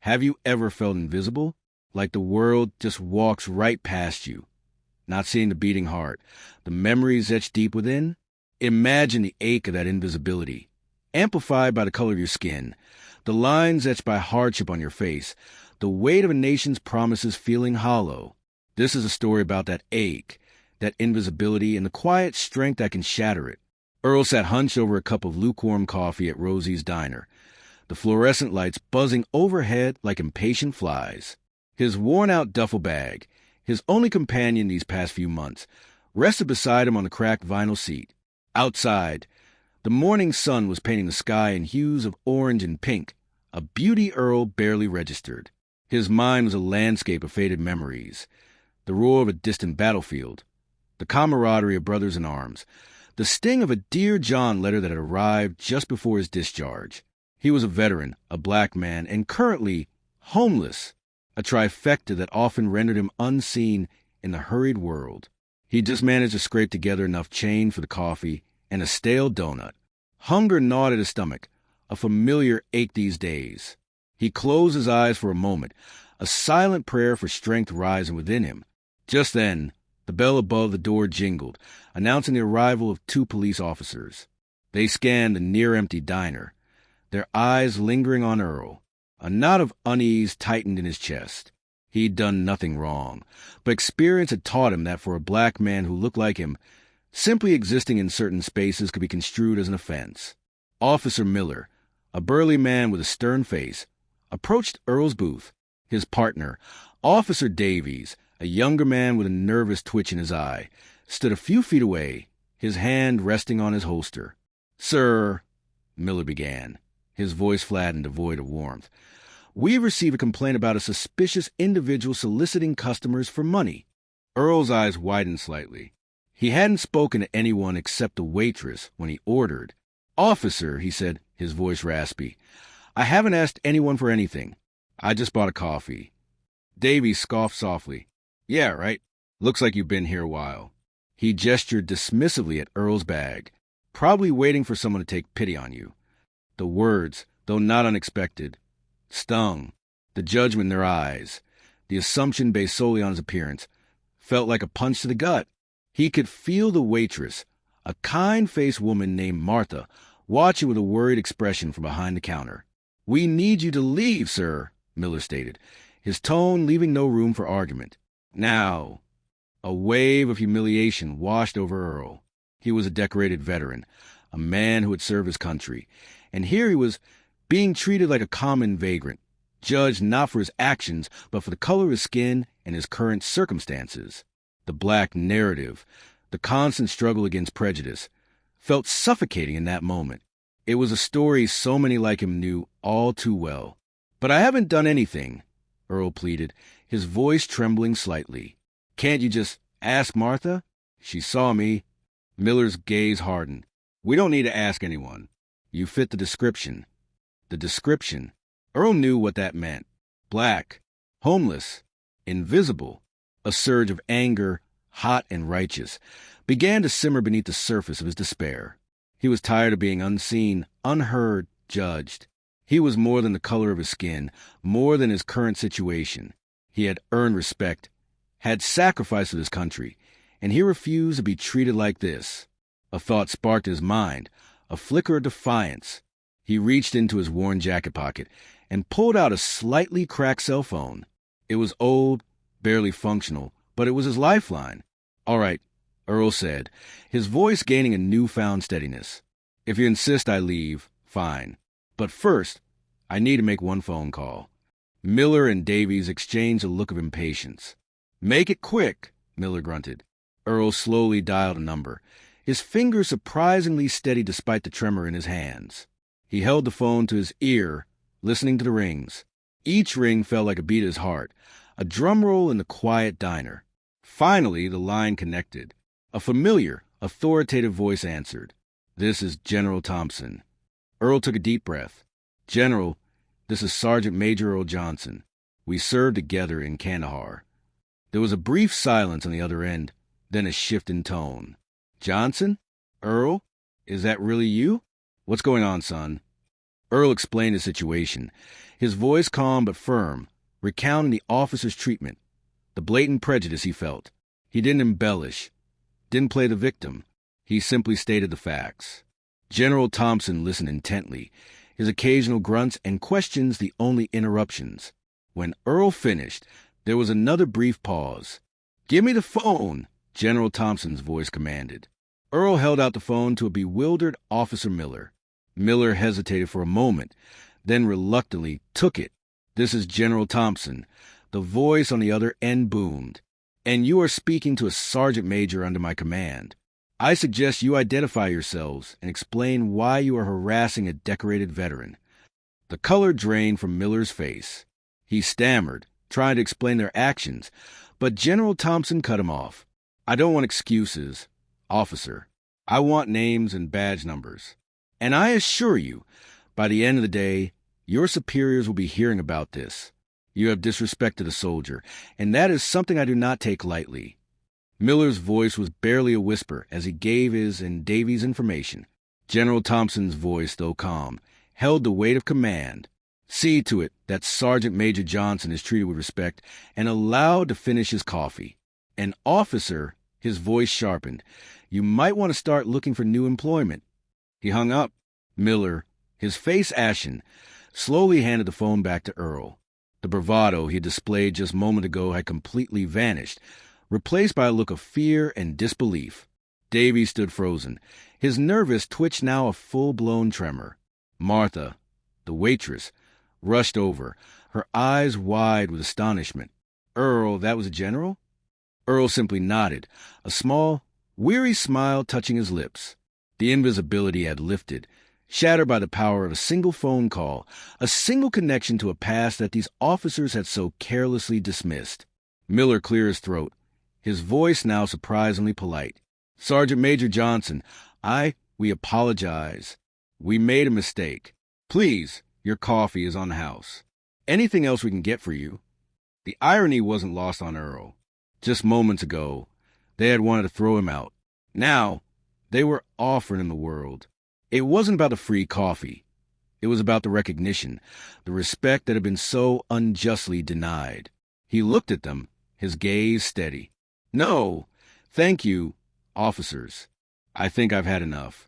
Have you ever felt invisible? Like the world just walks right past you, not seeing the beating heart, the memories etched deep within? Imagine the ache of that invisibility, amplified by the color of your skin, the lines etched by hardship on your face, the weight of a nation's promises feeling hollow. This is a story about that ache, that invisibility, and the quiet strength that can shatter it. Earl sat hunched over a cup of lukewarm coffee at Rosie's diner, the fluorescent lights buzzing overhead like impatient flies. His worn-out duffel bag, his only companion these past few months, rested beside him on the cracked vinyl seat. Outside, the morning sun was painting the sky in hues of orange and pink, a beauty Earl barely registered. His mind was a landscape of faded memories, the roar of a distant battlefield, the camaraderie of brothers in arms, the sting of a Dear John letter that had arrived just before his discharge. He was a veteran, a black man, and currently homeless, a trifecta that often rendered him unseen in the hurried world. He just managed to scrape together enough change for the coffee and a stale donut. Hunger gnawed at his stomach, a familiar ache these days. He closed his eyes for a moment, a silent prayer for strength rising within him. Just then, the bell above the door jingled, announcing the arrival of 2 police officers. They scanned the near-empty diner, their eyes lingering on Earl. A knot of unease tightened in his chest. He'd done nothing wrong, but experience had taught him that for a black man who looked like him, simply existing in certain spaces could be construed as an offense. Officer Miller, a burly man with a stern face, approached Earl's booth. His partner, Officer Davies, a younger man with a nervous twitch in his eye, stood a few feet away, his hand resting on his holster. "Sir," Miller began, his voice flat and devoid of warmth, "we've received a complaint about a suspicious individual soliciting customers for money." Earl's eyes widened slightly. He hadn't spoken to anyone except the waitress when he ordered. "Officer," he said, his voice raspy, "I haven't asked anyone for anything. I just bought a coffee." Davies scoffed softly. "Yeah, right. Looks like you've been here a while." He gestured dismissively at Earl's bag, "Probably waiting for someone to take pity on you." The words, though not unexpected, stung. The judgment in their eyes, the assumption based solely on his appearance, felt like a punch to the gut. He could feel the waitress, a kind-faced woman named Martha, watching with a worried expression from behind the counter. "We need you to leave, sir," Miller stated, his tone leaving no room for argument. Now, a wave of humiliation washed over Earl. He was a decorated veteran, a man who had served his country, and here he was being treated like a common vagrant, judged not for his actions, but for the color of his skin and his current circumstances. The black narrative, the constant struggle against prejudice, felt suffocating in that moment. It was a story so many like him knew all too well. "But I haven't done anything," Earl pleaded, his voice trembling slightly. "Can't you just ask Martha? She saw me." Miller's gaze hardened. "We don't need to ask anyone. You fit the description." The description. Earl knew what that meant. Black, homeless, invisible. A surge of anger, hot and righteous, began to simmer beneath the surface of his despair. He was tired of being unseen, unheard, judged. He was more than the color of his skin, more than his current situation. He had earned respect, had sacrificed for his country, and he refused to be treated like this. A thought sparked his mind, a flicker of defiance. He reached into his worn jacket pocket and pulled out a slightly cracked cell phone. It was old, barely functional, but it was his lifeline. "All right," Earl said, his voice gaining a newfound steadiness. "If you insist I leave, fine. But first, I need to make one phone call." Miller and Davies exchanged a look of impatience. "Make it quick," Miller grunted. Earl slowly dialed a number, his fingers surprisingly steady despite the tremor in his hands. He held the phone to his ear, listening to the rings. Each ring felt like a beat of his heart, a drum roll in the quiet diner. Finally, the line connected. A familiar, authoritative voice answered. "This is General Thompson." Earl took a deep breath. "General, this is Sergeant Major Earl Johnson. We served together in Kandahar." There was a brief silence on the other end, then a shift in tone. "Johnson? Earl? Is that really you? What's going on, son?" Earl explained the situation, his voice calm but firm, recounting the officer's treatment, the blatant prejudice he felt. He didn't embellish, didn't play the victim. He simply stated the facts. General Thompson listened intently, his occasional grunts and questions the only interruptions. When Earl finished, there was another brief pause. "Give me the phone," General Thompson's voice commanded. Earl held out the phone to a bewildered Officer Miller. Miller hesitated for a moment, then reluctantly took it. "This is General Thompson." The voice on the other end boomed. "And you are speaking to a sergeant major under my command. I suggest you identify yourselves and explain why you are harassing a decorated veteran." The color drained from Miller's face. He stammered, trying to explain their actions, but General Thompson cut him off. "I don't want excuses, officer. I want names and badge numbers. And I assure you, by the end of the day, your superiors will be hearing about this. You have disrespected a soldier, and that is something I do not take lightly." Miller's voice was barely a whisper as he gave his and Davies' information. General Thompson's voice, though calm, held the weight of command. "See to it that Sergeant Major Johnson is treated with respect and allowed to finish his coffee. And officer," his voice sharpened, "you might want to start looking for new employment." He hung up. Miller, his face ashen, slowly handed the phone back to Earl. The bravado he had displayed just a moment ago had completely vanished, replaced by a look of fear and disbelief. Davy stood frozen, his nervous twitch now a full-blown tremor. Martha, the waitress, rushed over, her eyes wide with astonishment. "Earl, that was a general?" Earl simply nodded, a small, weary smile touching his lips. The invisibility had lifted, shattered by the power of a single phone call, a single connection to a past that these officers had so carelessly dismissed. Miller cleared his throat, his voice now surprisingly polite. "Sergeant Major Johnson, we apologize. We made a mistake. Please, your coffee is on the house. Anything else we can get for you?" The irony wasn't lost on Earl. Just moments ago, they had wanted to throw him out. Now, they were offering him the world. It wasn't about the free coffee. It was about the recognition, the respect that had been so unjustly denied. He looked at them, his gaze steady. "No, thank you, officers. I think I've had enough."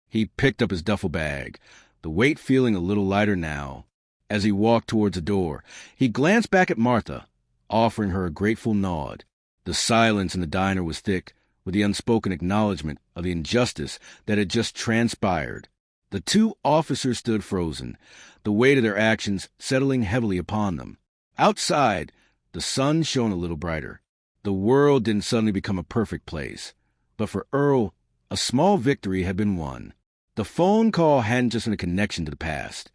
He picked up his duffel bag, the weight feeling a little lighter now. As he walked towards the door, he glanced back at Martha, offering her a grateful nod. The silence in the diner was thick with the unspoken acknowledgement of the injustice that had just transpired. The two officers stood frozen, the weight of their actions settling heavily upon them. Outside, the sun shone a little brighter. The world didn't suddenly become a perfect place, but for Earl, a small victory had been won. The phone call hadn't just been a connection to the past.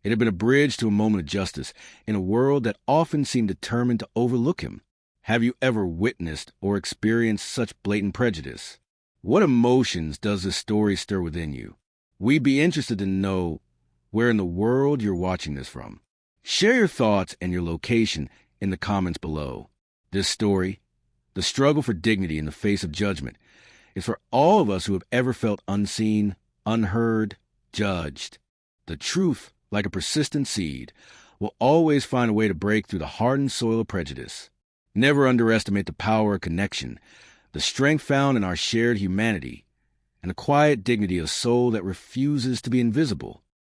It had been a bridge to a moment of justice in a world that often seemed determined to overlook him. Have you ever witnessed or experienced such blatant prejudice? What emotions does this story stir within you? We'd be interested to know where in the world you're watching this from. Share your thoughts and your location in the comments below. This story, the struggle for dignity in the face of judgment, is for all of us who have ever felt unseen, unheard, judged. The truth, like a persistent seed, will always find a way to break through the hardened soil of prejudice. Never underestimate the power of connection, the strength found in our shared humanity, and the quiet dignity of soul that refuses to be invisible.